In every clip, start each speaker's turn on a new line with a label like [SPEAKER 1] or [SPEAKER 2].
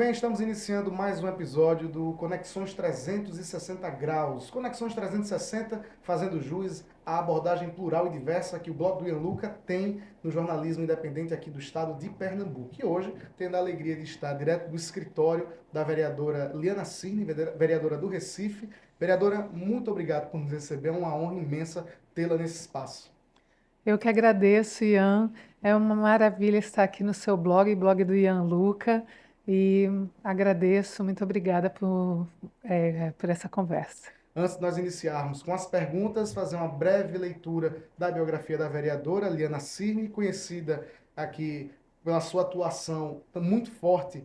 [SPEAKER 1] bem, estamos iniciando mais um episódio do Conexões 360 Graus. Conexões 360 fazendo jus à abordagem plural e diversa que o blog do Ian Luca tem no jornalismo independente aqui do estado de Pernambuco. E hoje, tendo a alegria de estar direto do escritório da vereadora Liana Cirne, vereadora do Recife. Vereadora, muito obrigado por nos receber, é uma honra imensa tê-la nesse espaço.
[SPEAKER 2] Eu que agradeço, Ian. É uma maravilha estar aqui no seu blog do Ian Luca, e agradeço, muito obrigada por essa conversa.
[SPEAKER 1] Antes de nós iniciarmos com as perguntas, fazer uma breve leitura da biografia da vereadora Liana Cirne, conhecida aqui pela sua atuação muito forte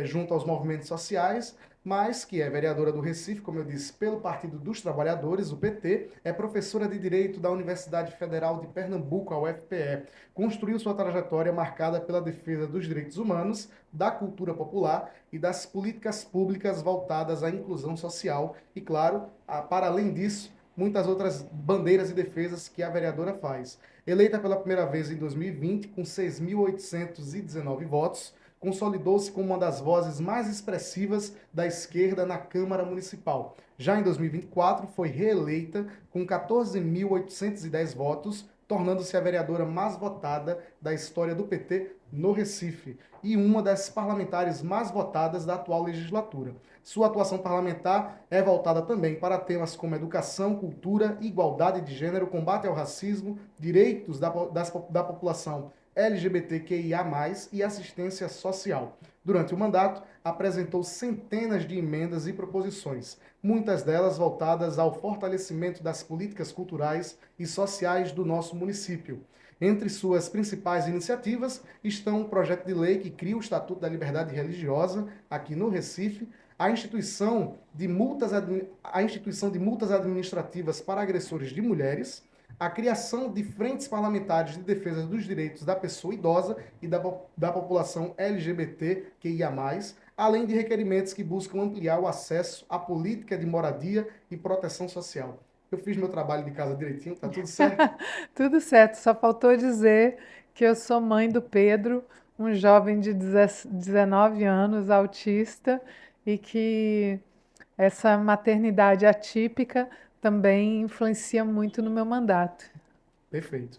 [SPEAKER 1] junto aos movimentos sociais, mas que é vereadora do Recife, como eu disse, pelo Partido dos Trabalhadores, o PT, é professora de Direito da Universidade Federal de Pernambuco, a UFPE. Construiu sua trajetória marcada pela defesa dos direitos humanos, da cultura popular e das políticas públicas voltadas à inclusão social e, claro, para além disso, muitas outras bandeiras e defesas que a vereadora faz. Eleita pela primeira vez em 2020, com 6.819 votos, consolidou-se como uma das vozes mais expressivas da esquerda na Câmara Municipal. Já em 2024, foi reeleita com 14.810 votos, tornando-se a vereadora mais votada da história do PT no Recife e uma das parlamentares mais votadas da atual legislatura. Sua atuação parlamentar é voltada também para temas como educação, cultura, igualdade de gênero, combate ao racismo, direitos da população LGBTQIA+, e assistência social. Durante o mandato, apresentou centenas de emendas e proposições, muitas delas voltadas ao fortalecimento das políticas culturais e sociais do nosso município. Entre suas principais iniciativas estão o projeto de lei que cria o Estatuto da Liberdade Religiosa aqui no Recife, a instituição de multas administrativas para agressores de mulheres, a criação de frentes parlamentares de defesa dos direitos da pessoa idosa e da população LGBTQIA+, além de requerimentos que buscam ampliar o acesso à política de moradia e proteção social. Eu fiz meu trabalho de casa direitinho, tá tudo certo?
[SPEAKER 2] Tudo certo, só faltou dizer que eu sou mãe do Pedro, um jovem de 19 anos, autista, e que essa maternidade atípica também influencia muito no meu mandato.
[SPEAKER 1] Perfeito.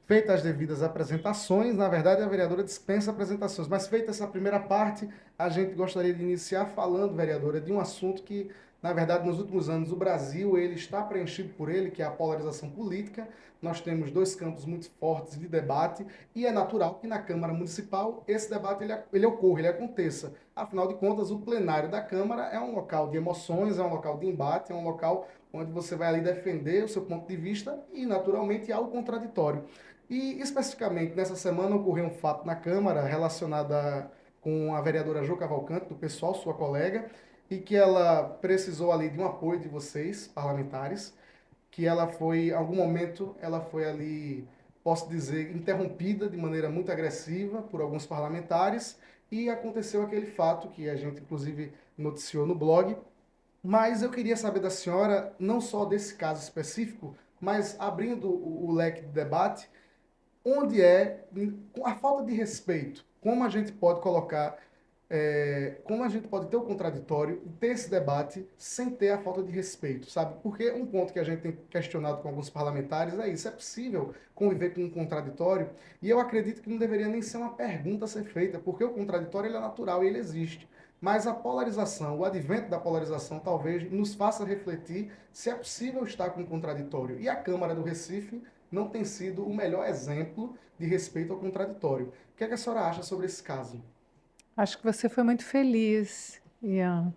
[SPEAKER 1] Feitas as devidas apresentações, na verdade a vereadora dispensa apresentações, mas feita essa primeira parte, a gente gostaria de iniciar falando, vereadora, de um assunto que, na verdade, nos últimos anos o Brasil ele está preenchido por ele, que é a polarização política. Nós temos dois campos muito fortes de debate e é natural que na Câmara Municipal esse debate ele ocorra, ele aconteça. Afinal de contas, o plenário da Câmara é um local de emoções, é um local de embate, é um local onde você vai ali defender o seu ponto de vista e, naturalmente, há o contraditório. E, especificamente, nessa semana ocorreu um fato na Câmara relacionado com a vereadora Jo Cavalcante, do pessoal, sua colega, e que ela precisou ali de um apoio de vocês, parlamentares, que ela foi, em algum momento, ela foi ali, posso dizer, interrompida de maneira muito agressiva por alguns parlamentares, e aconteceu aquele fato que a gente, inclusive, noticiou no blog, mas eu queria saber da senhora, não só desse caso específico, mas abrindo o leque de debate, onde é a falta de respeito, como a gente pode colocar, como a gente pode ter o contraditório e ter esse debate sem ter a falta de respeito, sabe? Porque um ponto que a gente tem questionado com alguns parlamentares é isso: é possível conviver com um contraditório? E eu acredito que não deveria nem ser uma pergunta a ser feita, porque o contraditório ele é natural e ele existe. Mas a polarização, o advento da polarização, talvez nos faça refletir se é possível estar com um contraditório. E a Câmara do Recife não tem sido o melhor exemplo de respeito ao contraditório. O que é que a senhora acha sobre esse caso?
[SPEAKER 2] Acho que você foi muito feliz, Ian,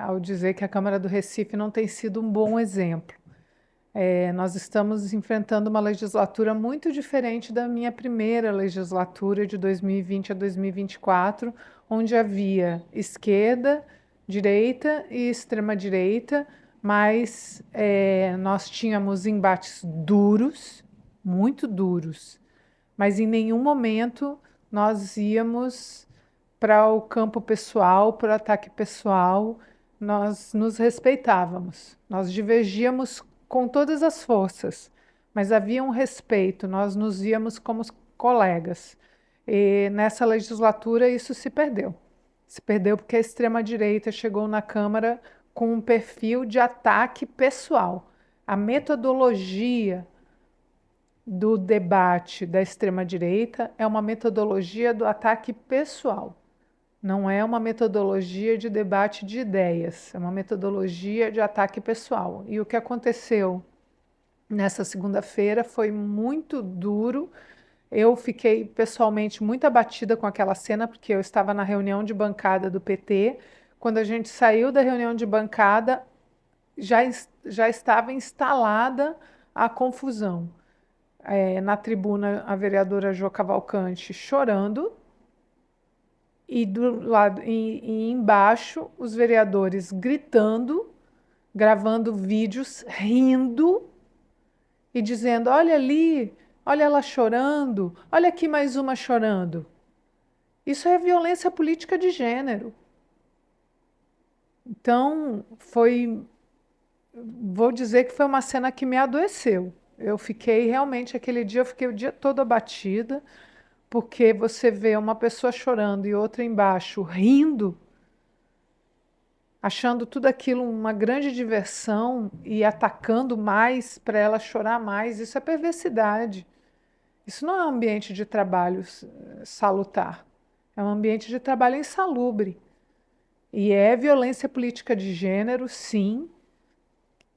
[SPEAKER 2] ao dizer que a Câmara do Recife não tem sido um bom exemplo. Nós estamos enfrentando uma legislatura muito diferente da minha primeira legislatura, de 2020 a 2024, onde havia esquerda, direita e extrema-direita, mas nós tínhamos embates duros, muito duros, mas em nenhum momento nós íamos para o campo pessoal, para o ataque pessoal. Nós nos respeitávamos, nós divergíamos com todas as forças, mas havia um respeito, nós nos víamos como colegas. E nessa legislatura isso se perdeu. Se perdeu porque a extrema-direita chegou na Câmara com um perfil de ataque pessoal. A metodologia do debate da extrema-direita é uma metodologia do ataque pessoal. Não é uma metodologia de debate de ideias, é uma metodologia de ataque pessoal. E o que aconteceu nessa segunda-feira foi muito duro. Eu fiquei pessoalmente muito abatida com aquela cena, porque eu estava na reunião de bancada do PT. Quando a gente saiu da reunião de bancada, já estava instalada a confusão. Na tribuna, a vereadora Jo Cavalcante chorando, e do lado e embaixo os vereadores gritando, gravando vídeos, rindo e dizendo: olha ali, olha ela chorando, olha aqui mais uma chorando. Isso é violência política de gênero. Então, vou dizer que foi uma cena que me adoeceu. Eu fiquei realmente, aquele dia, eu fiquei o dia todo abatida, porque você vê uma pessoa chorando e outra embaixo rindo, achando tudo aquilo uma grande diversão e atacando mais para ela chorar mais. Isso é perversidade. Isso não é um ambiente de trabalho salutar. É um ambiente de trabalho insalubre. E é violência política de gênero, sim.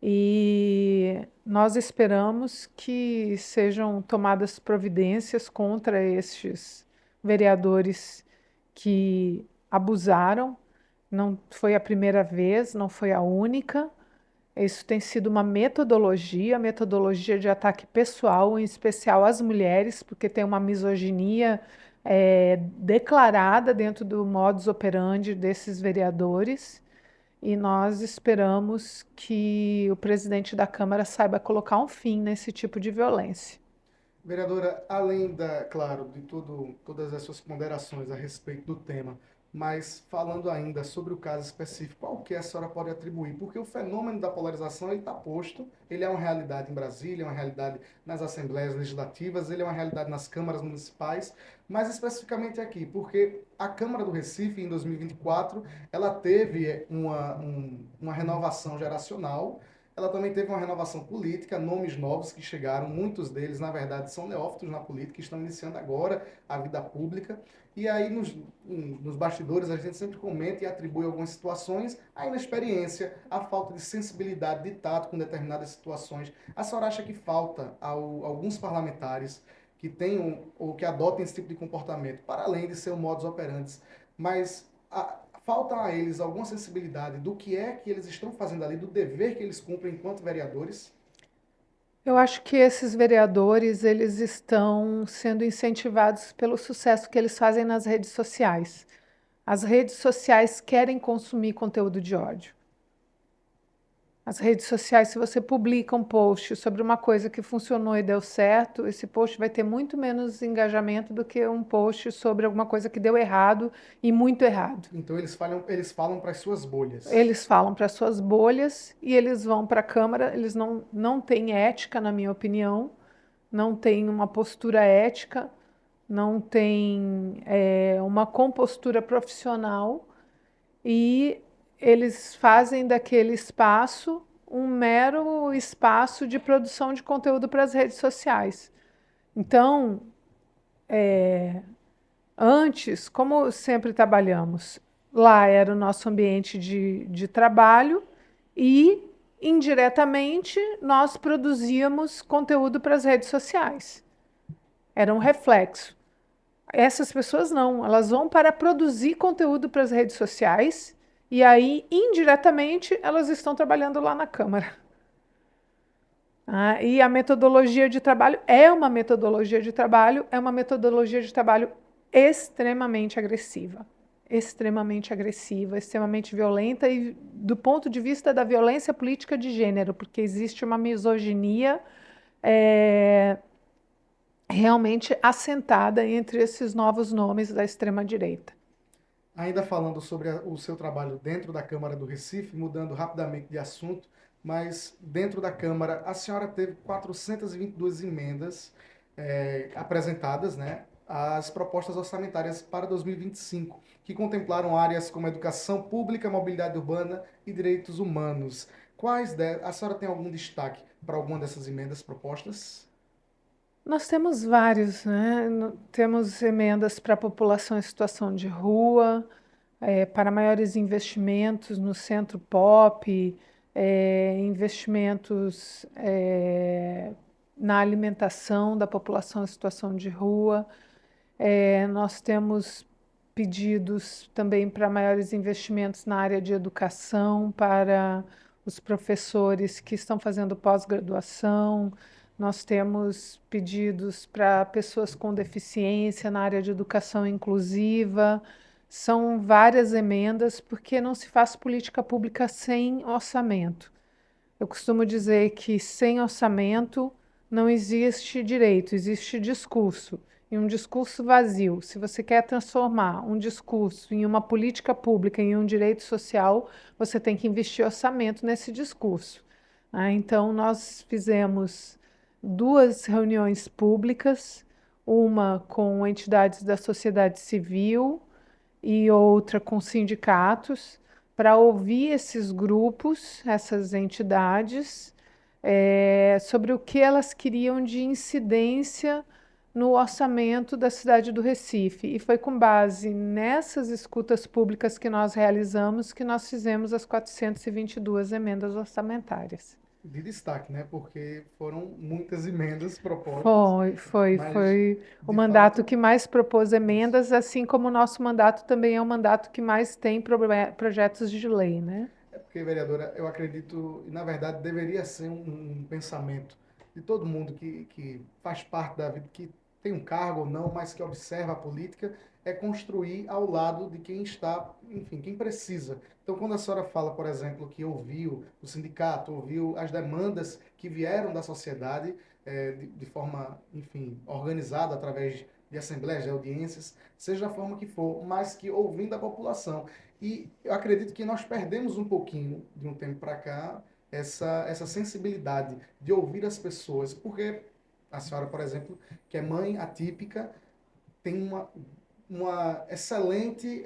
[SPEAKER 2] E nós esperamos que sejam tomadas providências contra estes vereadores que abusaram. Não foi a primeira vez, não foi a única. Isso tem sido uma metodologia de ataque pessoal, em especial às mulheres, porque tem uma misoginia declarada dentro do modus operandi desses vereadores. E nós esperamos que o presidente da Câmara saiba colocar um fim nesse tipo de violência.
[SPEAKER 1] Vereadora, além claro, de todas as suas ponderações a respeito do tema, mas falando ainda sobre o caso específico, qual que a senhora pode atribuir? Porque o fenômeno da polarização ele está posto, ele é uma realidade em Brasília, é uma realidade nas assembleias legislativas, ele é uma realidade nas câmaras municipais, mas especificamente aqui, porque a Câmara do Recife, em 2024, ela teve uma renovação geracional. Ela também teve uma renovação política, nomes novos que chegaram, muitos deles, na verdade, são neófitos na política, estão iniciando agora a vida pública. E aí, nos bastidores, a gente sempre comenta e atribui algumas situações à inexperiência, à falta de sensibilidade, de tato com determinadas situações. A senhora acha que falta a alguns parlamentares que tenham ou que adotem esse tipo de comportamento, para além de ser um modus operandi, mas falta a eles alguma sensibilidade do que é que eles estão fazendo ali, do dever que eles cumprem enquanto vereadores?
[SPEAKER 2] Eu acho que esses vereadores, eles estão sendo incentivados pelo sucesso que eles fazem nas redes sociais. As redes sociais querem consumir conteúdo de ódio. As redes sociais, se você publica um post sobre uma coisa que funcionou e deu certo, esse post vai ter muito menos engajamento do que um post sobre alguma coisa que deu errado e muito errado.
[SPEAKER 1] Então eles falam para as suas bolhas.
[SPEAKER 2] Eles falam para suas bolhas e eles vão para a Câmara, eles não têm ética, na minha opinião, não têm uma postura ética, não têm uma compostura profissional e eles fazem daquele espaço um mero espaço de produção de conteúdo para as redes sociais. Então, antes, como sempre trabalhamos, lá era o nosso ambiente de trabalho e, indiretamente, nós produzíamos conteúdo para as redes sociais. Era um reflexo. Essas pessoas não, elas vão para produzir conteúdo para as redes sociais e aí, indiretamente, elas estão trabalhando lá na Câmara. E a metodologia de trabalho é uma metodologia de trabalho, extremamente agressiva. Extremamente agressiva, extremamente violenta e do ponto de vista da violência política de gênero, porque existe uma misoginia realmente assentada entre esses novos nomes da extrema-direita.
[SPEAKER 1] Ainda falando sobre o seu trabalho dentro da Câmara do Recife, mudando rapidamente de assunto, mas dentro da Câmara a senhora teve 422 emendas apresentadas, né? as propostas orçamentárias para 2025, que contemplaram áreas como educação pública, mobilidade urbana e direitos humanos. A senhora tem algum destaque para alguma dessas emendas propostas?
[SPEAKER 2] Nós temos vários, né? Temos emendas para a população em situação de rua, para maiores investimentos no centro pop, investimentos na alimentação da população em situação de rua. Nós temos pedidos também para maiores investimentos na área de educação, para os professores que estão fazendo pós-graduação. Nós temos pedidos para pessoas com deficiência na área de educação inclusiva. São várias emendas, porque não se faz política pública sem orçamento. Eu costumo dizer que sem orçamento não existe direito, existe discurso. E um discurso vazio. Se você quer transformar um discurso em uma política pública, em um direito social, você tem que investir orçamento nesse discurso. Então, nós fizemos duas reuniões públicas, uma com entidades da sociedade civil e outra com sindicatos, para ouvir esses grupos, essas entidades, sobre o que elas queriam de incidência no orçamento da cidade do Recife. E foi com base nessas escutas públicas que nós realizamos que nós fizemos as 422 emendas orçamentárias.
[SPEAKER 1] De destaque, né? Porque foram muitas emendas propostas, mas
[SPEAKER 2] Foi o
[SPEAKER 1] de
[SPEAKER 2] mandato
[SPEAKER 1] fato.
[SPEAKER 2] que mais propôs
[SPEAKER 1] Isso.
[SPEAKER 2] emendas, assim como o nosso mandato também é o mandato que mais tem projetos de lei, né?
[SPEAKER 1] É porque, vereadora, eu acredito, e na verdade deveria ser um pensamento de todo mundo que faz parte da vida, que tem um cargo ou não, mas que observa a política, é construir ao lado de quem está, enfim, quem precisa. Então, quando a senhora fala, por exemplo, que ouviu o sindicato, ouviu as demandas que vieram da sociedade de forma, enfim, organizada através de assembleias, de audiências, seja da forma que for, mas que ouvindo a população. E eu acredito que nós perdemos um pouquinho, de um tempo para cá, essa sensibilidade de ouvir as pessoas. Porque a senhora, por exemplo, que é mãe atípica, tem uma excelente.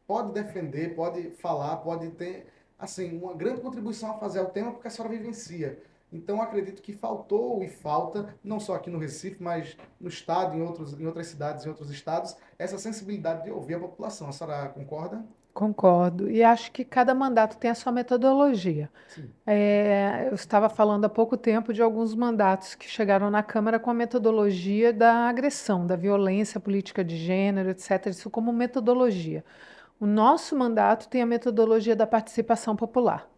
[SPEAKER 1] Pode defender, pode falar, pode ter assim uma grande contribuição a fazer ao tema, porque a senhora vivencia. Então, acredito que faltou e falta, não só aqui no Recife, mas no estado, em outras cidades, em outros estados, essa sensibilidade de ouvir a população. A senhora concorda?
[SPEAKER 2] Concordo. E acho que cada mandato tem a sua metodologia.
[SPEAKER 1] Sim.
[SPEAKER 2] Eu estava falando há pouco tempo de alguns mandatos que chegaram na Câmara com a metodologia da agressão, da violência política de gênero, etc., isso como metodologia. O nosso mandato tem a metodologia da participação popular.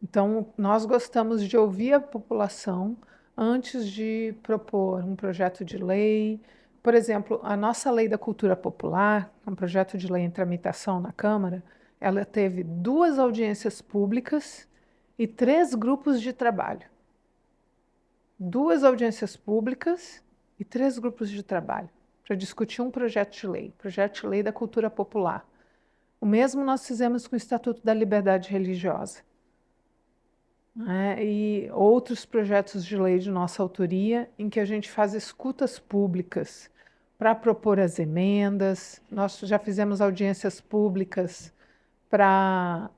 [SPEAKER 2] Então, nós gostamos de ouvir a população antes de propor um projeto de lei. Por exemplo, a nossa Lei da Cultura Popular, um projeto de lei em tramitação na Câmara, ela teve duas audiências públicas e três grupos de trabalho. Duas audiências públicas e três grupos de trabalho para discutir um projeto de lei da cultura popular. O mesmo nós fizemos com o Estatuto da Liberdade Religiosa, né? E outros projetos de lei de nossa autoria, em que a gente faz escutas públicas para propor as emendas. Nós já fizemos audiências públicas para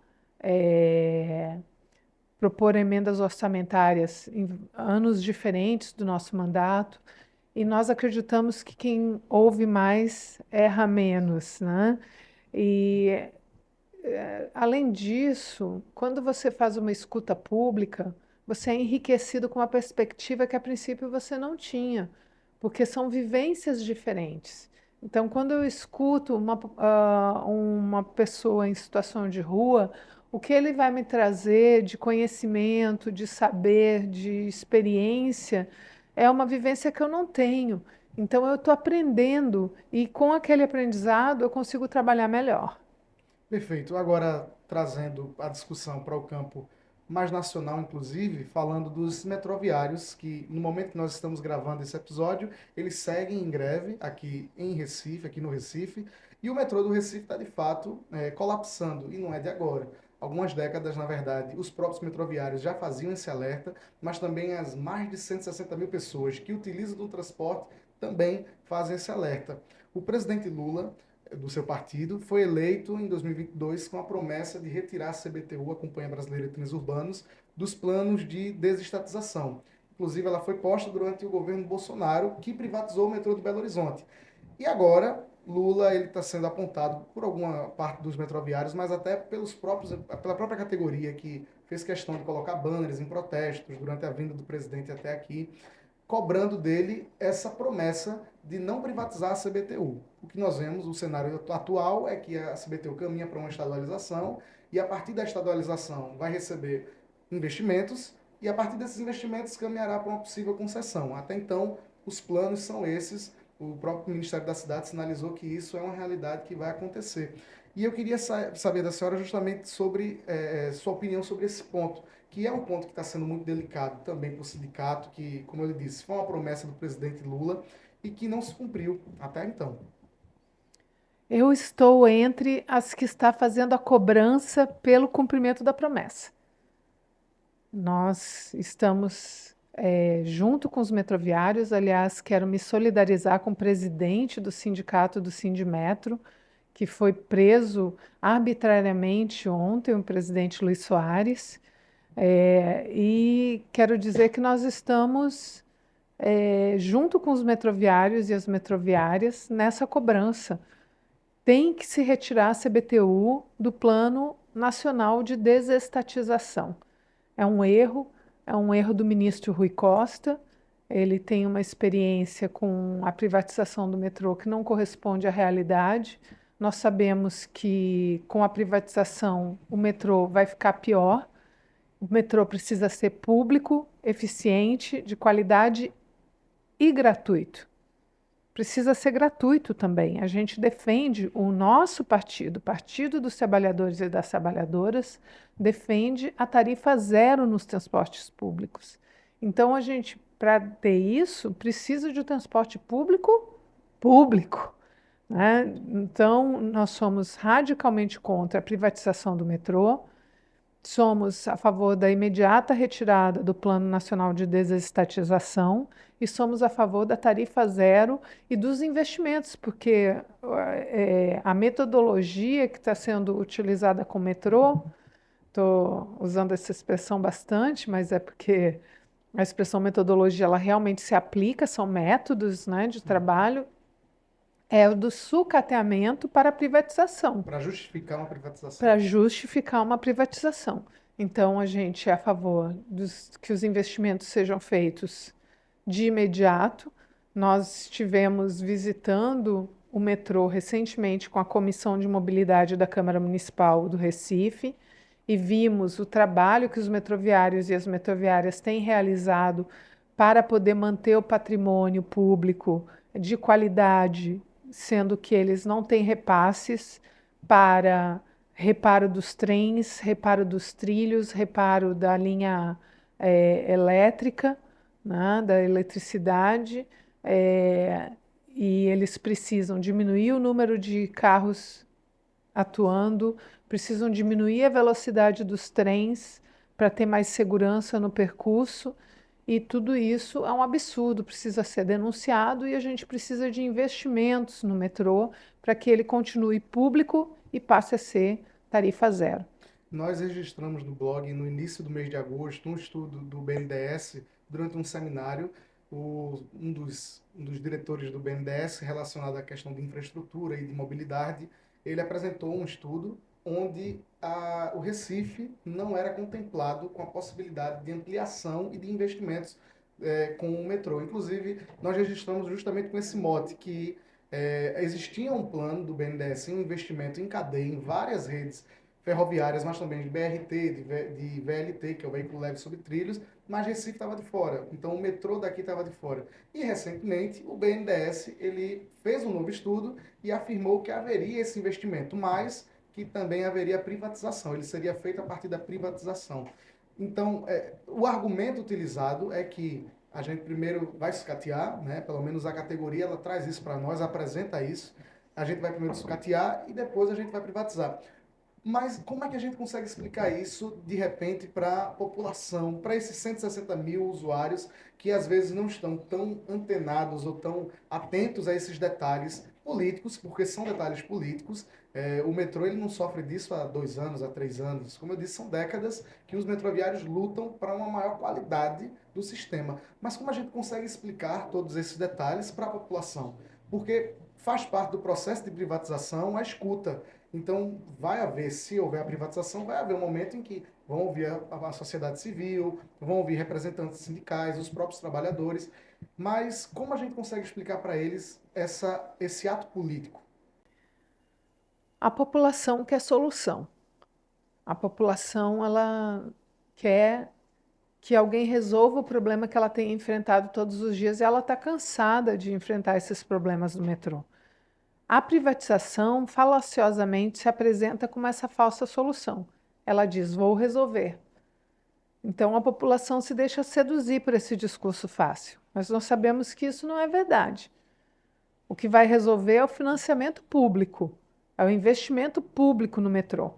[SPEAKER 2] propor emendas orçamentárias em anos diferentes do nosso mandato. E nós acreditamos que quem ouve mais erra menos, né? E além disso, quando você faz uma escuta pública, você é enriquecido com uma perspectiva que a princípio você não tinha, porque são vivências diferentes. Então, quando eu escuto uma pessoa em situação de rua, o que ele vai me trazer de conhecimento, de saber, de experiência, é uma vivência que eu não tenho. Então, eu estou aprendendo e com aquele aprendizado eu consigo trabalhar melhor.
[SPEAKER 1] Perfeito. Agora, trazendo a discussão para o campo mais nacional, inclusive, falando dos metroviários, que no momento que nós estamos gravando esse episódio, eles seguem em greve aqui em Recife, aqui no Recife, e o metrô do Recife está, de fato, colapsando, e não é de agora. Algumas décadas, na verdade, os próprios metroviários já faziam esse alerta, mas também as mais de 160 mil pessoas que utilizam do transporte também fazem esse alerta. O presidente Lula, do seu partido, foi eleito em 2022 com a promessa de retirar a CBTU, a Companhia Brasileira de Trens Urbanos, dos planos de desestatização. Inclusive, ela foi posta durante o governo Bolsonaro, que privatizou o metrô de Belo Horizonte. E agora, Lula ele está sendo apontado por alguma parte dos metroviários, mas até pela própria categoria que fez questão de colocar banners em protestos durante a vinda do presidente até aqui, cobrando dele essa promessa de não privatizar a CBTU. O que nós vemos, o cenário atual é que a CBTU caminha para uma estadualização e a partir da estadualização vai receber investimentos e a partir desses investimentos caminhará para uma possível concessão. Até então, os planos são esses. O próprio Ministério da Cidade sinalizou que isso é uma realidade que vai acontecer. E eu queria saber da senhora justamente sobre sua opinião sobre esse ponto, que é um ponto que está sendo muito delicado também para o sindicato, que, como ele disse, foi uma promessa do presidente Lula e que não se cumpriu até então.
[SPEAKER 2] Eu estou entre as que está fazendo a cobrança pelo cumprimento da promessa. Nós estamos junto com os metroviários, aliás, quero me solidarizar com o presidente do sindicato do Sindimetro, que foi preso arbitrariamente ontem, o presidente Luiz Soares, e quero dizer que nós estamos junto com os metroviários e as metroviárias nessa cobrança. Tem que se retirar a CBTU do Plano Nacional de Desestatização. É um erro do ministro Rui Costa. Ele tem uma experiência com a privatização do metrô que não corresponde à realidade. Nós sabemos que com a privatização o metrô vai ficar pior. O metrô precisa ser público, eficiente, de qualidade e gratuito. Precisa ser gratuito também. A gente defende, o nosso partido, o Partido dos Trabalhadores e das Trabalhadoras, defende a tarifa zero nos transportes públicos. Então, a gente, para ter isso, precisa de um transporte público, né? Então, nós somos radicalmente contra a privatização do metrô. Somos a favor da imediata retirada do Plano Nacional de Desestatização e somos a favor da tarifa zero e dos investimentos, porque a metodologia que está sendo utilizada com o metrô, estou usando essa expressão bastante, mas é porque a expressão metodologia ela realmente se aplica, são métodos, né, de trabalho, é o do sucateamento para a privatização.
[SPEAKER 1] Para justificar uma privatização.
[SPEAKER 2] Para justificar uma privatização. Então, a gente é a favor que os investimentos sejam feitos de imediato. Nós estivemos visitando o metrô recentemente com a Comissão de Mobilidade da Câmara Municipal do Recife e vimos o trabalho que os metroviários e as metroviárias têm realizado para poder manter o patrimônio público de qualidade, sendo que eles não têm repasses para reparo dos trens, reparo dos trilhos, reparo da linha elétrica, né, da eletricidade, e eles precisam diminuir o número de carros atuando, precisam diminuir a velocidade dos trens para ter mais segurança no percurso. E tudo isso é um absurdo, precisa ser denunciado e a gente precisa de investimentos no metrô para que ele continue público e passe a ser tarifa zero.
[SPEAKER 1] Nós registramos no blog, no início do mês de agosto, um estudo do BNDES durante um seminário. Um dos diretores do BNDES, relacionado à questão de infraestrutura e de mobilidade, ele apresentou um estudo onde o Recife não era contemplado com a possibilidade de ampliação e de investimentos com o metrô. Inclusive, nós registramos justamente com esse mote que existia um plano do BNDES, um investimento em cadeia em várias redes ferroviárias, mas também de BRT, de VLT, que é o veículo leve sobre trilhos, mas Recife estava de fora. Então o metrô daqui estava de fora. E recentemente o BNDES ele fez um novo estudo e afirmou que haveria esse investimento, mas que também haveria privatização. Ele seria feito a partir da privatização. Então o argumento utilizado é que a gente primeiro vai sucatear, né? Pelo menos a categoria ela traz isso para nós, apresenta isso. A gente vai primeiro sucatear e depois a gente vai privatizar. Mas como é que a gente consegue explicar isso de repente para a população, para esses 160 mil usuários que às vezes não estão tão antenados ou tão atentos a esses detalhes políticos, porque são detalhes políticos. O metrô ele não sofre disso há 2 anos, há 3 anos. Como eu disse, são décadas que os metroviários lutam para uma maior qualidade do sistema. Mas como a gente consegue explicar todos esses detalhes para a população? Porque faz parte do processo de privatização a escuta. Então, vai haver, se houver a privatização, vai haver um momento em que vão ouvir a sociedade civil, vão ouvir representantes sindicais, os próprios trabalhadores, mas como a gente consegue explicar para eles esse ato político?
[SPEAKER 2] A população quer solução. A população ela quer que alguém resolva o problema que ela tem enfrentado todos os dias e ela está cansada de enfrentar esses problemas do metrô. A privatização falaciosamente se apresenta como essa falsa solução. Ela diz: vou resolver. Então a população se deixa seduzir por esse discurso fácil, mas nós sabemos que isso não é verdade. O que vai resolver é o financiamento público, é o investimento público no metrô.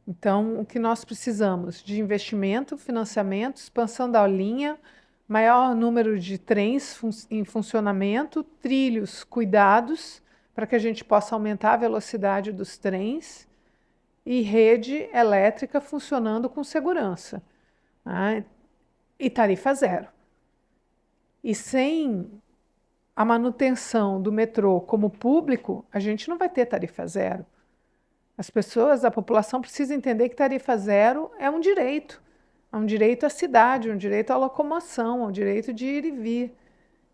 [SPEAKER 2] Então, o que nós precisamos de investimento, financiamento, expansão da linha, maior número de trens em funcionamento, trilhos cuidados, para que a gente possa aumentar a velocidade dos trens e rede elétrica funcionando com segurança. Né? E tarifa zero. E sem a manutenção do metrô como público, a gente não vai ter tarifa zero. As pessoas, a população precisa entender que tarifa zero é um direito à cidade, um direito à locomoção, um direito de ir e vir.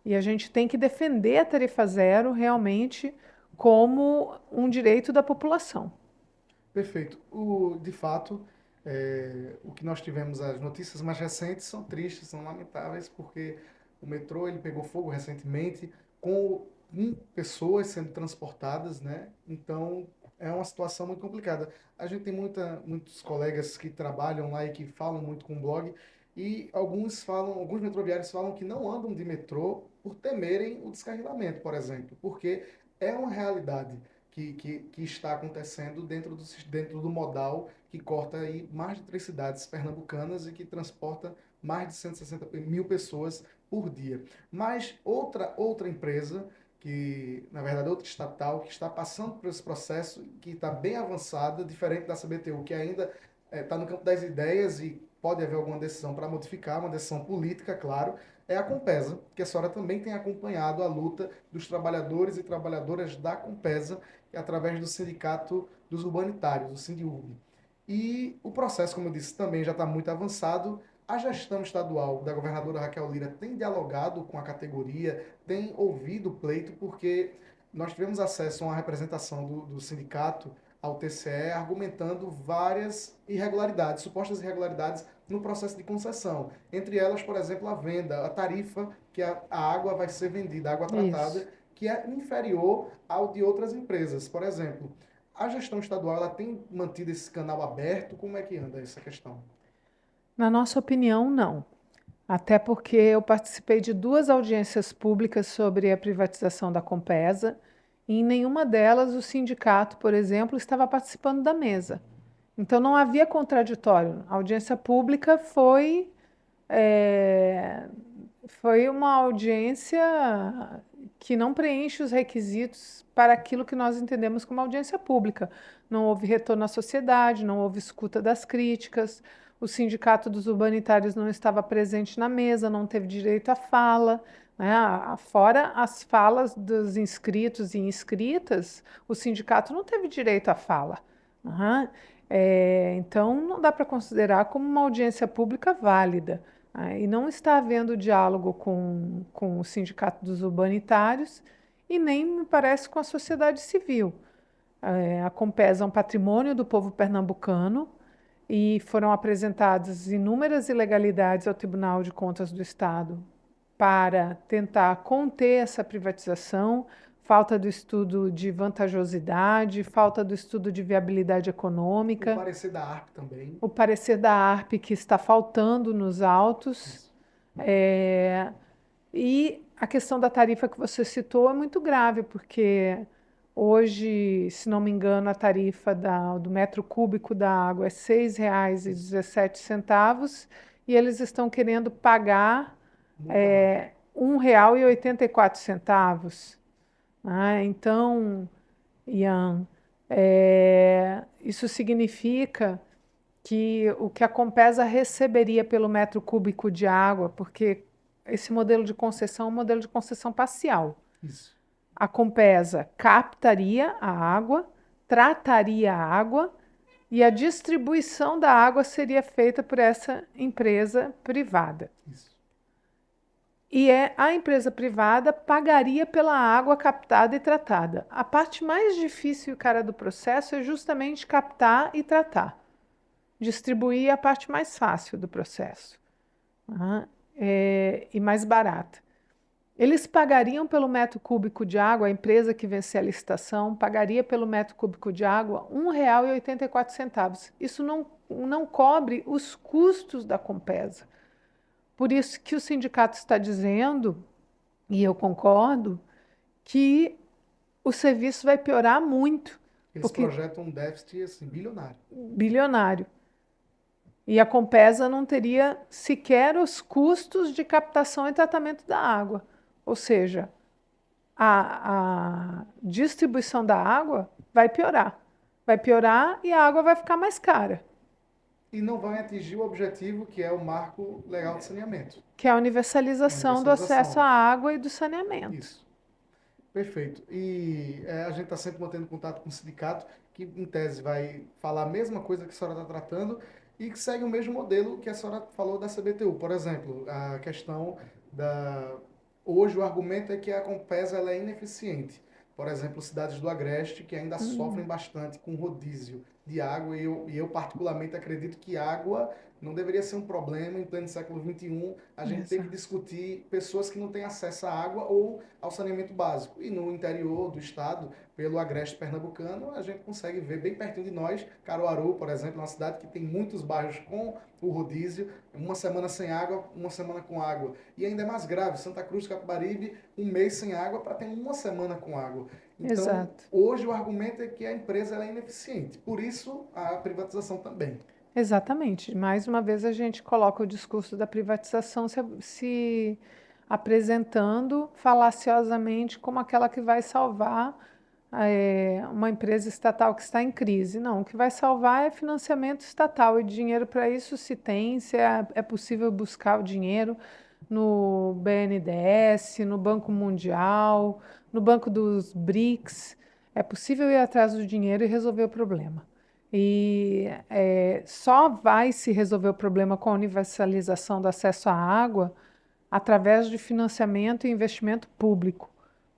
[SPEAKER 2] E a gente tem que defender a tarifa zero realmente como um direito da população.
[SPEAKER 1] Perfeito. De fato, o que nós tivemos, as notícias mais recentes são tristes, são lamentáveis, porque o metrô ele pegou fogo recentemente com pessoas sendo transportadas, né? Então é uma situação muito complicada. A gente tem muitos colegas que trabalham lá e que falam muito com o blog, e alguns metroviários falam que não andam de metrô por temerem o descarrilamento, por exemplo, porque é uma realidade que está acontecendo dentro do modal que corta aí mais de 3 cidades pernambucanas e que transporta mais de 160 mil pessoas por dia. Mas outra empresa, que na verdade outra estatal, que está passando por esse processo, que está bem avançada, diferente da CBTU, que ainda está no campo das ideias e pode haver alguma decisão para modificar, uma decisão política, claro, é a Compesa, que a senhora também tem acompanhado a luta dos trabalhadores e trabalhadoras da Compesa, através do Sindicato dos Urbanitários, o Sindiurb. E o processo, como eu disse, também já está muito avançado. A gestão estadual da governadora Raquel Lira tem dialogado com a categoria, tem ouvido o pleito, porque nós tivemos acesso a uma representação do sindicato ao TCE argumentando várias irregularidades, supostas irregularidades no processo de concessão. Entre elas, por exemplo, a venda, a tarifa que a água vai ser vendida, a água
[SPEAKER 2] Isso.
[SPEAKER 1] tratada, que é inferior ao de outras empresas. Por exemplo, a gestão estadual ela tem mantido esse canal aberto? Como é que anda essa questão?
[SPEAKER 2] Na nossa opinião, não. Até porque eu participei de duas audiências públicas sobre a privatização da Compesa e em nenhuma delas o sindicato, por exemplo, estava participando da mesa. Então não havia contraditório. A audiência pública é, foi uma audiência que não preenche os requisitos para aquilo que nós entendemos como audiência pública. Não houve retorno à sociedade, não houve escuta das críticas, o Sindicato dos Urbanitários não estava presente na mesa, não teve direito à fala. Né? Fora as falas dos inscritos e inscritas, o sindicato não teve direito à fala. Uhum. Então, não dá para considerar como uma audiência pública válida. E não está havendo diálogo com o Sindicato dos Urbanitários e nem, me parece, com a sociedade civil. A Compesa é um patrimônio do povo pernambucano e foram apresentadas inúmeras ilegalidades ao Tribunal de Contas do Estado para tentar conter essa privatização, falta do estudo de vantajosidade, falta do estudo de viabilidade
[SPEAKER 1] O
[SPEAKER 2] econômica,
[SPEAKER 1] parecer da ARP também.
[SPEAKER 2] o parecer da ARP que está faltando nos autos, é, e a questão da tarifa que você citou é muito grave, porque Hoje, se não me engano, a tarifa do metro cúbico da água é R$ 6,17 e eles estão querendo pagar
[SPEAKER 1] Muito abaixo.
[SPEAKER 2] R$ 1,84. Então, Ian, isso significa que o que a Compesa receberia pelo metro cúbico de água, porque esse modelo de concessão é um modelo de concessão parcial.
[SPEAKER 1] Isso.
[SPEAKER 2] A Compesa captaria a água, trataria a água e a distribuição da água seria feita por essa empresa privada.
[SPEAKER 1] Isso.
[SPEAKER 2] E a empresa privada pagaria pela água captada e tratada. A parte mais difícil, cara, do processo é justamente captar e tratar. Distribuir é a parte mais fácil do processo, e mais barata. Eles pagariam pelo metro cúbico de água, a empresa que vencer a licitação pagaria pelo metro cúbico de água R$ 1,84. Isso não cobre os custos da Compesa. Por isso que o sindicato está dizendo, e eu concordo, que o serviço vai piorar muito,
[SPEAKER 1] Eles
[SPEAKER 2] porque
[SPEAKER 1] projetam um déficit assim, bilionário.
[SPEAKER 2] bilionário. E a Compesa não teria sequer os custos de captação e tratamento da água. Ou seja, a distribuição da água vai piorar. Vai piorar e a água vai ficar mais cara,
[SPEAKER 1] E não vai atingir o objetivo que é o marco legal de saneamento.
[SPEAKER 2] que é a
[SPEAKER 1] A
[SPEAKER 2] universalização do acesso à
[SPEAKER 1] universalização.
[SPEAKER 2] água e do saneamento.
[SPEAKER 1] Isso. Perfeito. E a gente está sempre mantendo contato com o sindicato, que em tese vai falar a mesma coisa que a senhora está tratando e que segue o mesmo modelo que a senhora falou da CBTU. Por exemplo, a questão da. Hoje o argumento é que a Compesa ela é ineficiente. Por exemplo, cidades do Agreste que ainda sofrem bastante com rodízio de água e eu particularmente acredito que água não deveria ser um problema em pleno século XXI. A gente tem que
[SPEAKER 2] Exato.
[SPEAKER 1] discutir pessoas que não têm acesso à água ou ao saneamento básico. E no interior do estado, pelo agreste pernambucano, a gente consegue ver bem pertinho de nós, Caruaru, por exemplo, uma cidade que tem muitos bairros com o rodízio, uma semana sem água, uma semana com água. E ainda é mais grave, Santa Cruz, Capibaribe, um mês sem água para ter uma semana com água. Então,
[SPEAKER 2] Exato.
[SPEAKER 1] hoje o argumento é que a empresa ela é ineficiente. Por isso, a privatização também.
[SPEAKER 2] Exatamente. Mais uma vez a gente coloca o discurso da privatização se apresentando falaciosamente como aquela que vai salvar uma empresa estatal que está em crise. Não, o que vai salvar é financiamento estatal e dinheiro para isso se tem, se é possível buscar o dinheiro no BNDES, no Banco Mundial, no Banco dos BRICS. É possível ir atrás do dinheiro e resolver o problema. E só vai se resolver o problema com a universalização do acesso à água através de financiamento e investimento público.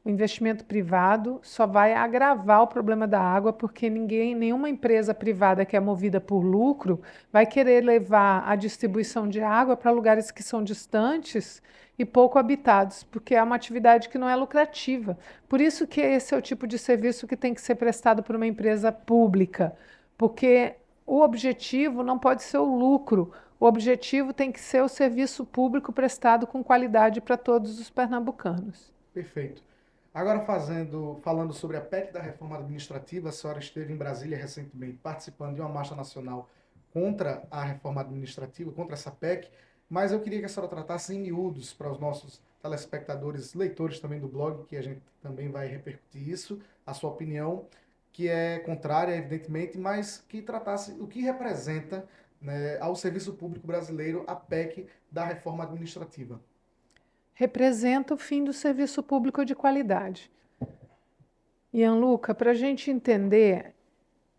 [SPEAKER 2] O investimento privado só vai agravar o problema da água, porque nenhuma empresa privada que é movida por lucro vai querer levar a distribuição de água para lugares que são distantes e pouco habitados, porque é uma atividade que não é lucrativa. Por isso que esse é o tipo de serviço que tem que ser prestado por uma empresa pública, porque o objetivo não pode ser o lucro, o objetivo tem que ser o serviço público prestado com qualidade para todos os pernambucanos.
[SPEAKER 1] Perfeito. Agora falando sobre a PEC da reforma administrativa, a senhora esteve em Brasília recentemente participando de uma marcha nacional contra a reforma administrativa, contra essa PEC, mas eu queria que a senhora tratasse em miúdos para os nossos telespectadores, leitores também do blog, que a gente também vai repercutir isso, a sua opinião, que é contrária, evidentemente, mas que tratasse o que representa, né, ao serviço público brasileiro a PEC da reforma administrativa.
[SPEAKER 2] Representa o fim do serviço público de qualidade. Luca, para a gente entender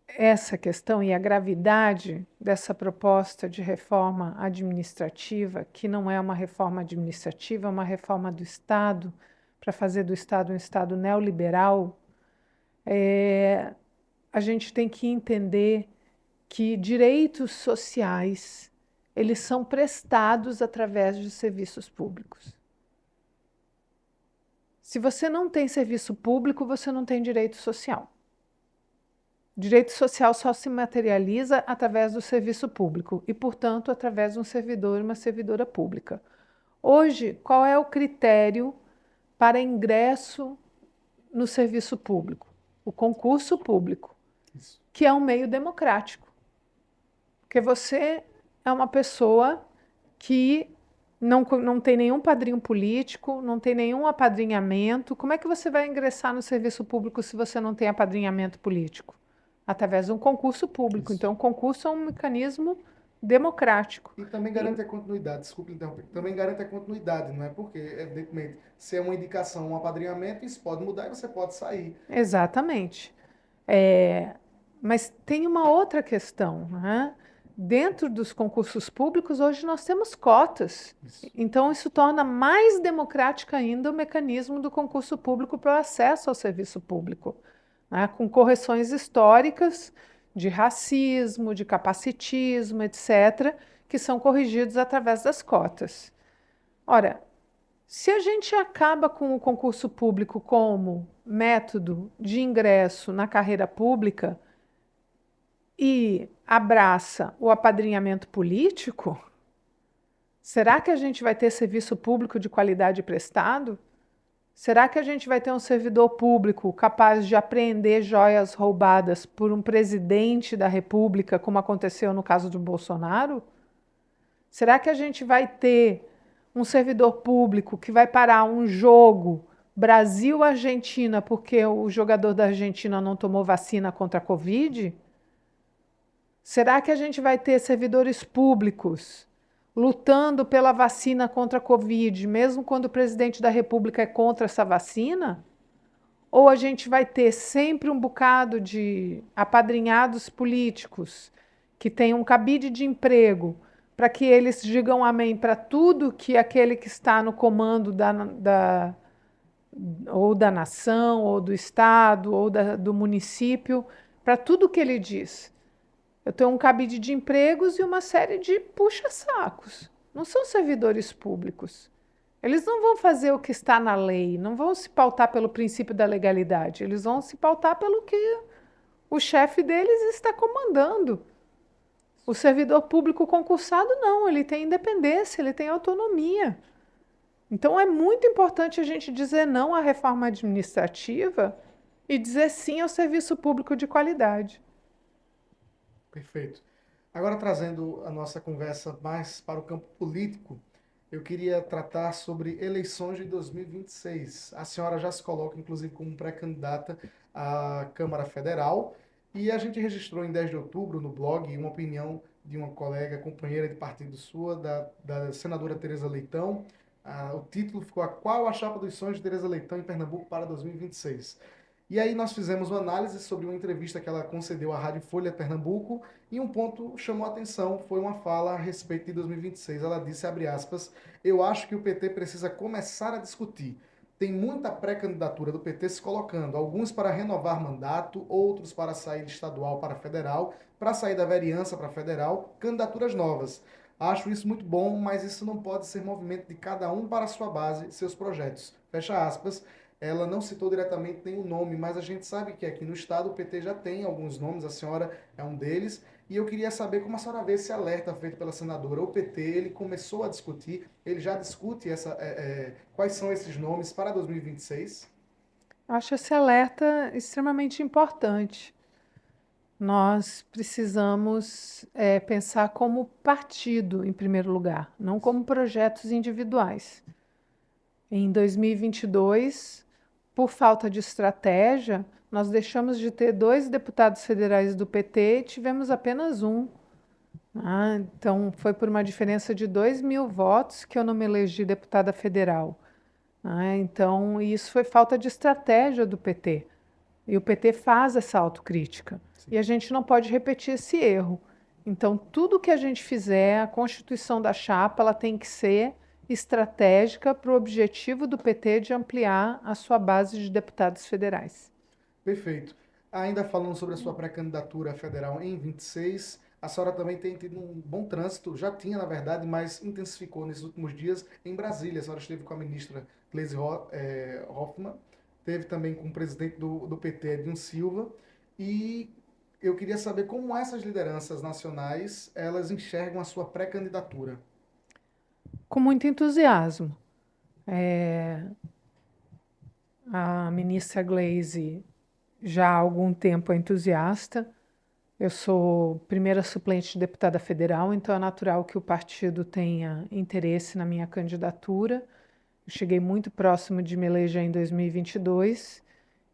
[SPEAKER 2] essa questão e a gravidade dessa proposta de reforma administrativa, que não é uma reforma administrativa, é uma reforma do Estado, para fazer do Estado um Estado neoliberal, a gente tem que entender que direitos sociais eles são prestados através de serviços públicos. Se você não tem serviço público, você não tem direito social. Direito social só se materializa através do serviço público e, portanto, através de um servidor e uma servidora pública. Hoje, qual é o critério para ingresso no serviço público? o concurso público,
[SPEAKER 1] Isso.
[SPEAKER 2] que é um meio democrático. Porque você é uma pessoa que não tem nenhum padrinho político, não tem nenhum apadrinhamento. Como é que você vai ingressar no serviço público se você não tem apadrinhamento político? Através de um concurso público.
[SPEAKER 1] Isso.
[SPEAKER 2] Então, o concurso é um mecanismo democrático.
[SPEAKER 1] E também
[SPEAKER 2] E,
[SPEAKER 1] garante a continuidade, desculpe interromper, também garante a continuidade, não é? Porque, evidentemente, se é uma indicação, um apadrinhamento, isso pode mudar e você pode sair.
[SPEAKER 2] exatamente. É, mas tem uma outra questão, né? Dentro dos concursos públicos, hoje nós temos cotas.
[SPEAKER 1] Isso.
[SPEAKER 2] Então, isso torna mais democrático ainda o mecanismo do concurso público para o acesso ao serviço público, né? Com correções históricas de racismo, de capacitismo, etc., que são corrigidos através das cotas. Ora, se a gente acaba com o concurso público como método de ingresso na carreira pública e abraça o apadrinhamento político, será que a gente vai ter serviço público de qualidade prestado? Será que a gente vai ter um servidor público capaz de apreender joias roubadas por um presidente da República, como aconteceu no caso do Bolsonaro? Será que a gente vai ter um servidor público que vai parar um jogo Brasil-Argentina porque o jogador da Argentina não tomou vacina contra a Covid? Será que a gente vai ter servidores públicos lutando pela vacina contra a Covid, mesmo quando o presidente da República é contra essa vacina? Ou a gente vai ter sempre um bocado de apadrinhados políticos que têm um cabide de emprego para que eles digam amém para tudo que aquele que está no comando ou da nação, ou do estado, ou do município, para tudo que ele diz. Eu tenho um cabide de empregos e uma série de puxa-sacos. Não são servidores públicos. Eles não vão fazer o que está na lei, não vão se pautar pelo princípio da legalidade, eles vão se pautar pelo que o chefe deles está comandando. O servidor público concursado não, ele tem independência, ele tem autonomia. Então é muito importante a gente dizer não à reforma administrativa e dizer sim ao serviço público de qualidade.
[SPEAKER 1] Perfeito. Agora, trazendo a nossa conversa mais para o campo político, eu queria tratar sobre eleições de 2026. A senhora já se coloca, inclusive, como pré-candidata à Câmara Federal, e a gente registrou em 10 de outubro no blog uma opinião de uma colega, companheira de partido sua, da senadora Tereza Leitão. O título ficou: A Qual a Chapa dos Sonhos de Tereza Leitão em Pernambuco para 2026? E aí nós fizemos uma análise sobre uma entrevista que ela concedeu à Rádio Folha Pernambuco, e um ponto chamou a atenção, foi uma fala a respeito de 2026. Ela disse, abre aspas, eu acho que o PT precisa começar a discutir. Tem muita pré-candidatura do PT se colocando, alguns para renovar mandato, outros para sair de estadual para federal, para sair da vereança para federal, candidaturas novas. Acho isso muito bom, mas isso não pode ser movimento de cada um para a sua base, seus projetos. Fecha aspas. Ela não citou diretamente nenhum nome, mas a gente sabe que aqui no estado o PT já tem alguns nomes, a senhora é um deles, e eu queria saber como a senhora vê esse alerta feito pela senadora. O PT, ele começou a discutir, ele já discute quais são esses nomes para 2026?
[SPEAKER 2] Acho esse alerta extremamente importante. Nós precisamos pensar como partido, em primeiro lugar, não como projetos individuais. Em 2022, por falta de estratégia, nós deixamos de ter 2 deputados federais do PT e tivemos apenas um. Então, foi por uma diferença de 2.000 votos que eu não me elegi deputada federal. Então, isso foi falta de estratégia do PT. E o PT faz essa autocrítica.
[SPEAKER 1] Sim.
[SPEAKER 2] E a gente não pode repetir esse erro. Então, tudo que a gente fizer, a constituição da chapa, ela tem que ser estratégica para o objetivo do PT de ampliar a sua base de deputados federais.
[SPEAKER 1] Perfeito. Ainda falando sobre a sua pré-candidatura federal em 26, a senhora também tem tido um bom trânsito, já tinha na verdade, mas intensificou nesses últimos dias em Brasília. A senhora esteve com a ministra Gleisi Hoffmann, teve também com o presidente do PT, Edinho Silva, e eu queria saber como essas lideranças nacionais, elas enxergam a sua pré-candidatura.
[SPEAKER 2] Com muito entusiasmo. A ministra Gleisi já há algum tempo entusiasta. Eu sou primeira suplente de deputada federal, então é natural que o partido tenha interesse na minha candidatura. Eu cheguei muito próximo de me eleger em 2022,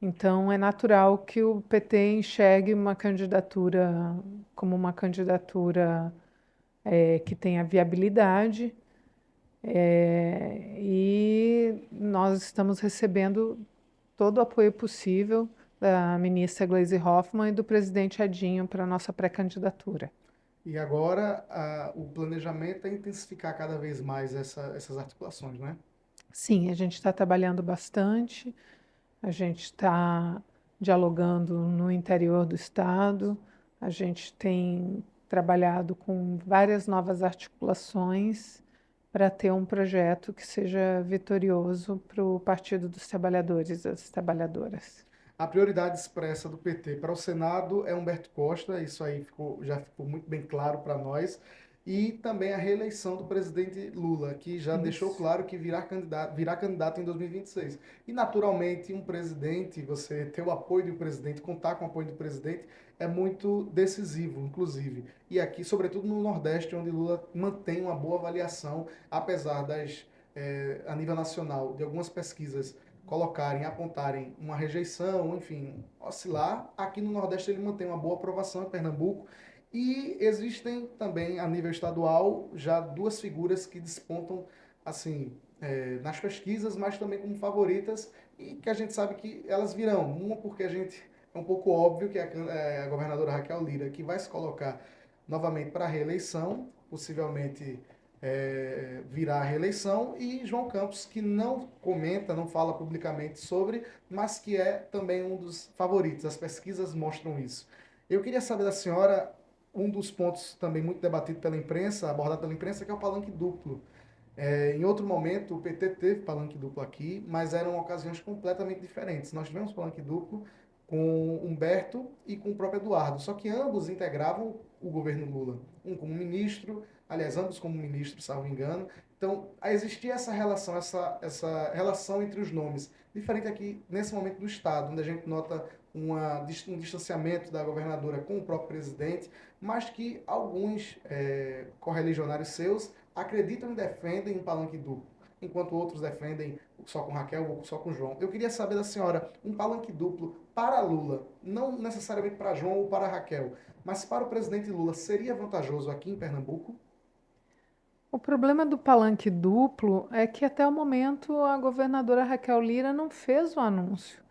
[SPEAKER 2] então é natural que o PT enxergue uma candidatura como uma candidatura que tenha viabilidade, e nós estamos recebendo todo o apoio possível da ministra Gleisi Hoffmann e do presidente Edinho para a nossa pré-candidatura.
[SPEAKER 1] E agora o planejamento é intensificar cada vez mais essas articulações, não é?
[SPEAKER 2] Sim, a gente está trabalhando bastante, a gente está dialogando no interior do estado, a gente tem trabalhado com várias novas articulações para ter um projeto que seja vitorioso para o Partido dos Trabalhadores e das Trabalhadoras.
[SPEAKER 1] A prioridade expressa do PT para o Senado é Humberto Costa, isso aí já ficou muito bem claro para nós, e também a reeleição do presidente Lula, que já deixou
[SPEAKER 2] Isso.
[SPEAKER 1] claro que virá candidato em 2026. E, naturalmente, um presidente, você ter o apoio do presidente, contar com o apoio do presidente, é muito decisivo, inclusive. E aqui, sobretudo no Nordeste, onde Lula mantém uma boa avaliação, apesar a nível nacional, de algumas pesquisas colocarem, apontarem uma rejeição, enfim, oscilar. Aqui no Nordeste ele mantém uma boa aprovação em Pernambuco. E existem também, a nível estadual, já duas figuras que despontam, assim, nas pesquisas, mas também como favoritas, e que a gente sabe que elas virão. Uma porque a gente é um pouco óbvio que é a governadora Raquel Lira, que vai se colocar novamente para a reeleição, possivelmente virá a reeleição, e João Campos, que não comenta, não fala publicamente sobre, mas que é também um dos favoritos. As pesquisas mostram isso. Eu queria saber da senhora um dos pontos também muito debatido pela imprensa, abordado pela imprensa, que é o palanque duplo. Em outro momento, o PT teve palanque duplo aqui, mas eram ocasiões completamente diferentes. Nós tivemos palanque duplo com Humberto e com o próprio Eduardo, só que ambos integravam o governo Lula. Um como ministro, aliás, ambos como ministro, salvo engano. Então, existia essa relação entre os nomes. Diferente aqui, nesse momento do Estado, onde a gente nota um distanciamento da governadora com o próprio presidente, mas que alguns correligionários seus acreditam e defendem um palanque duplo, enquanto outros defendem só com Raquel ou só com João. Eu queria saber da senhora, um palanque duplo para Lula, não necessariamente para João ou para Raquel, mas para o presidente Lula, seria vantajoso aqui em Pernambuco?
[SPEAKER 2] O problema do palanque duplo é que até o momento a governadora Raquel Lira não fez o anúncio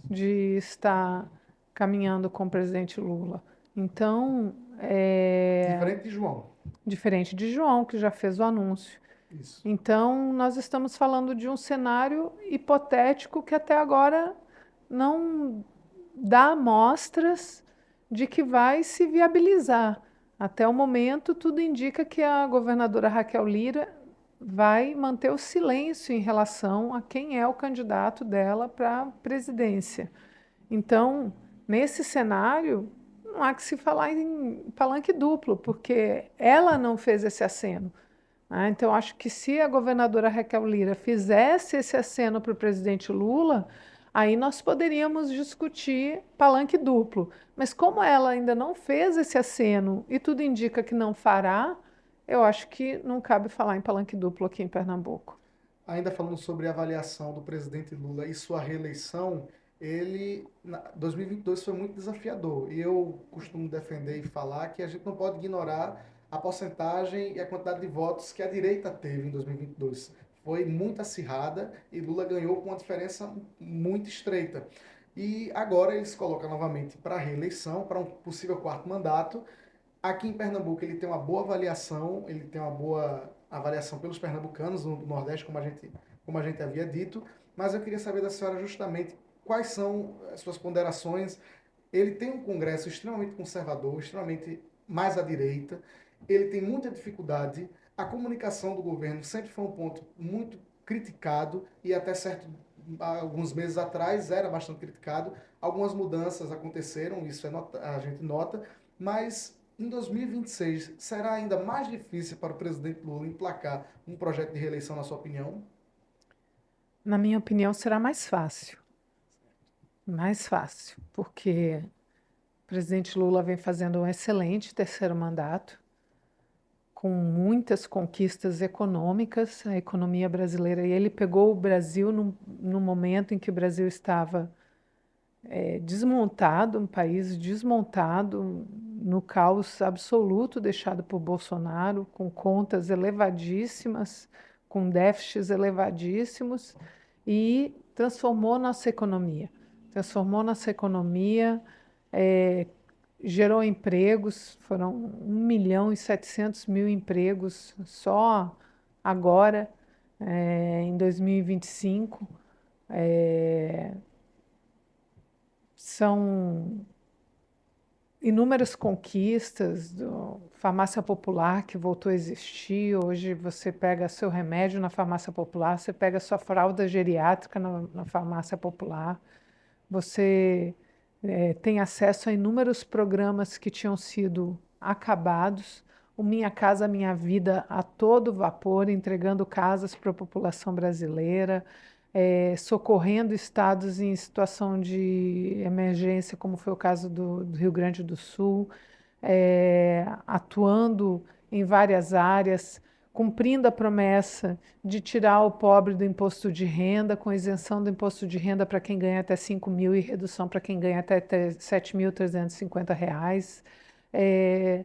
[SPEAKER 2] de estar caminhando com o presidente Lula. Então,
[SPEAKER 1] Diferente de João.
[SPEAKER 2] diferente de João, que já fez o anúncio.
[SPEAKER 1] Isso.
[SPEAKER 2] Então, nós estamos falando de um cenário hipotético que até agora não dá amostras de que vai se viabilizar. Até o momento, tudo indica que a governadora Raquel Lira vai manter o silêncio em relação a quem é o candidato dela para a presidência. Então, nesse cenário, não há que se falar em palanque duplo, porque ela não fez esse aceno. Então, acho que se a governadora Raquel Lira fizesse esse aceno para o presidente Lula, aí nós poderíamos discutir palanque duplo. Mas como ela ainda não fez esse aceno e tudo indica que não fará, eu acho que não cabe falar em palanque duplo aqui em Pernambuco.
[SPEAKER 1] Ainda falando sobre a avaliação do presidente Lula e sua reeleição, 2022 foi muito desafiador. E eu costumo defender e falar que a gente não pode ignorar a porcentagem e a quantidade de votos que a direita teve em 2022. Foi muito acirrada e Lula ganhou com uma diferença muito estreita. E agora ele se coloca novamente para a reeleição, para um possível quarto mandato. Aqui em Pernambuco ele tem uma boa avaliação, ele tem uma boa avaliação pelos pernambucanos no Nordeste, como a gente havia dito, mas eu queria saber da senhora justamente quais são as suas ponderações. Ele tem um Congresso extremamente conservador, extremamente mais à direita, ele tem muita dificuldade, a comunicação do governo sempre foi um ponto muito criticado e até alguns meses atrás era bastante criticado. Algumas mudanças aconteceram, isso a gente nota, mas em 2026, será ainda mais difícil para o presidente Lula emplacar um projeto de reeleição, na sua opinião?
[SPEAKER 2] Na minha opinião, será mais fácil. mais fácil, porque o presidente Lula vem fazendo um excelente terceiro mandato, com muitas conquistas econômicas, a economia brasileira, e ele pegou o Brasil no momento em que o Brasil estava desmontado, um país desmontado, no caos absoluto deixado por Bolsonaro, com contas elevadíssimas, com déficits elevadíssimos, e transformou nossa economia. Transformou nossa economia, eh, gerou empregos, foram 1.700.000 empregos só agora, em 2025. São inúmeras conquistas, farmácia popular que voltou a existir. Hoje você pega seu remédio na farmácia popular, você pega sua fralda geriátrica na farmácia popular, você tem acesso a inúmeros programas que tinham sido acabados. O Minha Casa Minha Vida a todo vapor, entregando casas para a população brasileira, socorrendo estados em situação de emergência, como foi o caso do Rio Grande do Sul, atuando em várias áreas, cumprindo a promessa de tirar o pobre do imposto de renda, com isenção do imposto de renda para quem ganha até 5 mil e redução para quem ganha até R$ 7.350, é,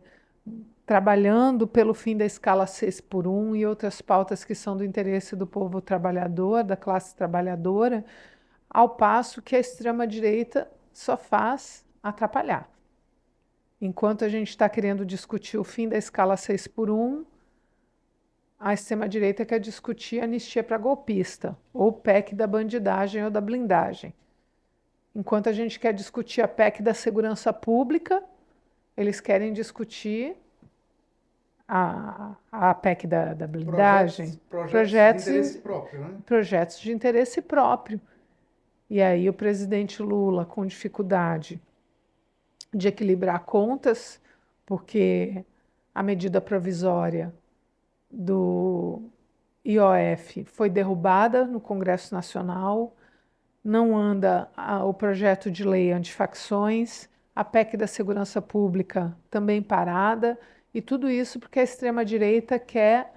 [SPEAKER 2] trabalhando pelo fim da escala 6 por 1 e outras pautas que são do interesse do povo trabalhador, da classe trabalhadora, ao passo que a extrema-direita só faz atrapalhar. Enquanto a gente está querendo discutir o fim da escala 6 por 1, a extrema-direita quer discutir anistia para golpista, ou PEC da bandidagem ou da blindagem. Enquanto a gente quer discutir a PEC da segurança pública, eles querem discutir a PEC da blindagem,
[SPEAKER 1] Projetos de interesse próprio, né?
[SPEAKER 2] projetos de interesse próprio. E aí o presidente Lula, com dificuldade de equilibrar contas, porque a medida provisória do IOF foi derrubada no Congresso Nacional, não anda o projeto de lei antifacções, a PEC da segurança pública também parada, e tudo isso porque a extrema-direita quer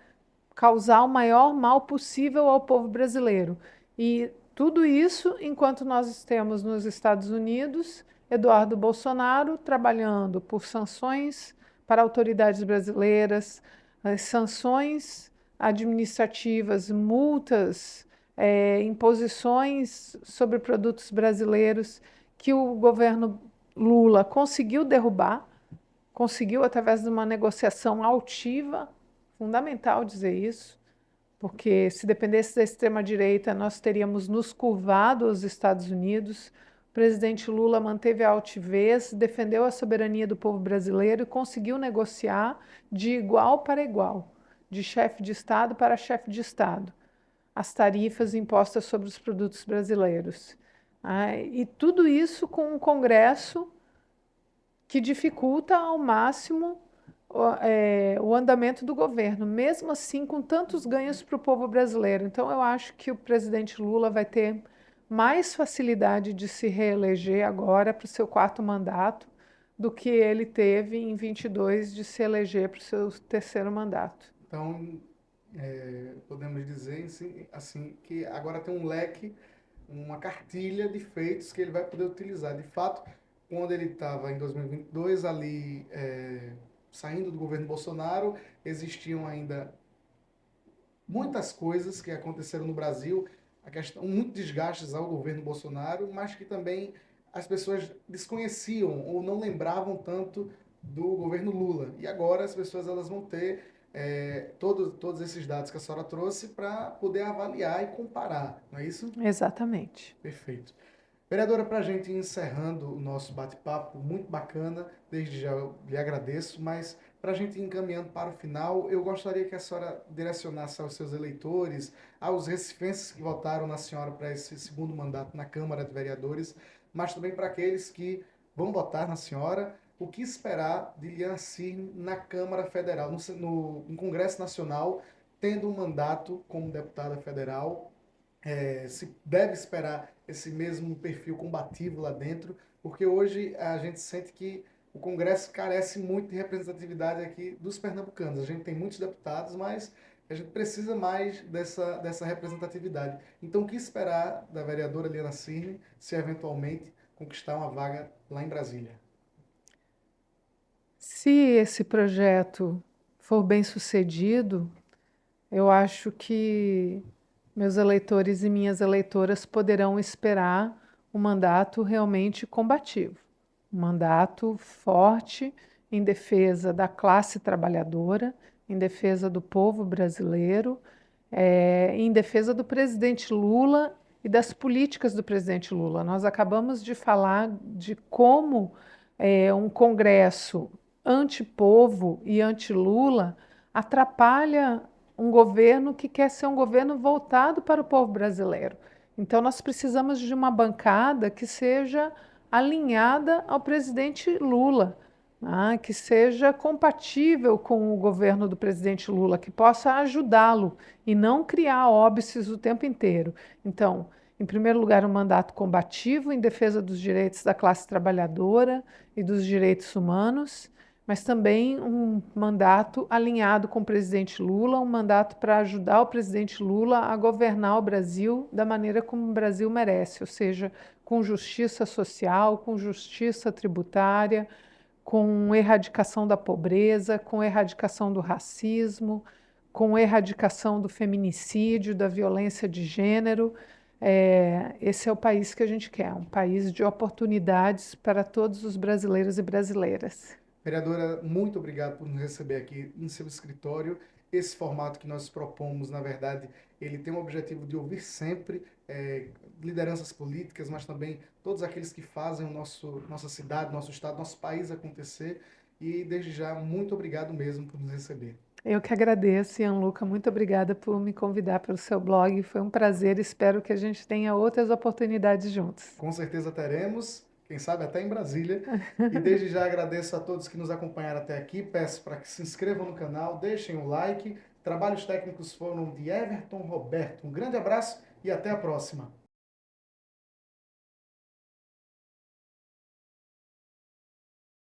[SPEAKER 2] causar o maior mal possível ao povo brasileiro. E tudo isso enquanto nós temos nos Estados Unidos Eduardo Bolsonaro trabalhando por sanções para autoridades brasileiras, as sanções administrativas, multas, imposições sobre produtos brasileiros que o governo Lula conseguiu derrubar, conseguiu através de uma negociação altiva, fundamental dizer isso, porque se dependesse da extrema-direita, nós teríamos nos curvado aos Estados Unidos. O presidente Lula manteve a altivez, defendeu a soberania do povo brasileiro e conseguiu negociar de igual para igual, de chefe de Estado para chefe de Estado, as tarifas impostas sobre os produtos brasileiros. E tudo isso com um Congresso que dificulta ao máximo o andamento do governo, mesmo assim com tantos ganhos para o povo brasileiro. Então, eu acho que o presidente Lula vai ter mais facilidade de se reeleger agora para o seu quarto mandato do que ele teve em 22 de se eleger para o seu terceiro mandato.
[SPEAKER 1] Então, podemos dizer assim, que agora tem um leque, uma cartilha de feitos que ele vai poder utilizar. De fato, quando ele estava em 2022 ali saindo do governo Bolsonaro, existiam ainda muitas coisas que aconteceram no Brasil, a questão, muitos desgastes ao governo Bolsonaro, mas que também as pessoas desconheciam ou não lembravam tanto do governo Lula. E agora as pessoas elas vão ter todos esses dados que a senhora trouxe para poder avaliar e comparar, não é isso?
[SPEAKER 2] Exatamente.
[SPEAKER 1] Perfeito. Vereadora, para a gente ir encerrando o nosso bate-papo, muito bacana, desde já eu lhe agradeço, mas para a gente ir encaminhando para o final, eu gostaria que a senhora direcionasse aos seus eleitores, aos recifenses que votaram na senhora para esse segundo mandato na Câmara de Vereadores, mas também para aqueles que vão votar na senhora, o que esperar de Liliana Cirne na Câmara Federal, no Congresso Nacional, tendo um mandato como deputada federal, se deve esperar esse mesmo perfil combativo lá dentro, porque hoje a gente sente que o Congresso carece muito de representatividade aqui dos pernambucanos. A gente tem muitos deputados, mas a gente precisa mais dessa representatividade. Então, o que esperar da vereadora Liana Cirne se eventualmente conquistar uma vaga lá em Brasília?
[SPEAKER 2] Se esse projeto for bem sucedido, eu acho que meus eleitores e minhas eleitoras poderão esperar um mandato realmente combativo, um mandato forte em defesa da classe trabalhadora, em defesa do povo brasileiro, em defesa do presidente Lula e das políticas do presidente Lula. Nós acabamos de falar de como um Congresso anti-povo e anti-Lula atrapalha um governo que quer ser um governo voltado para o povo brasileiro. Então, nós precisamos de uma bancada que seja alinhada ao presidente Lula, né, que seja compatível com o governo do presidente Lula, que possa ajudá-lo e não criar óbices o tempo inteiro. Então, em primeiro lugar, um mandato combativo em defesa dos direitos da classe trabalhadora e dos direitos humanos, mas também um mandato alinhado com o presidente Lula, um mandato para ajudar o presidente Lula a governar o Brasil da maneira como o Brasil merece, ou seja, com justiça social, com justiça tributária, com erradicação da pobreza, com erradicação do racismo, com erradicação do feminicídio, da violência de gênero. Esse é o país que a gente quer, um país de oportunidades para todos os brasileiros e brasileiras.
[SPEAKER 1] Vereadora, muito obrigado por nos receber aqui em seu escritório. Esse formato que nós propomos, na verdade, ele tem o objetivo de ouvir sempre lideranças políticas, mas também todos aqueles que fazem nossa cidade, nosso estado, nosso país acontecer. E desde já, muito obrigado mesmo por nos receber.
[SPEAKER 2] Eu que agradeço, Ian Luca. Muito obrigada por me convidar para o seu blog. Foi um prazer. Espero que a gente tenha outras oportunidades juntos.
[SPEAKER 1] Com certeza teremos, quem sabe até em Brasília. E desde já agradeço a todos que nos acompanharam até aqui. Peço para que se inscrevam no canal, deixem o like. Trabalhos técnicos foram de Everton Roberto. Um grande abraço e até a próxima.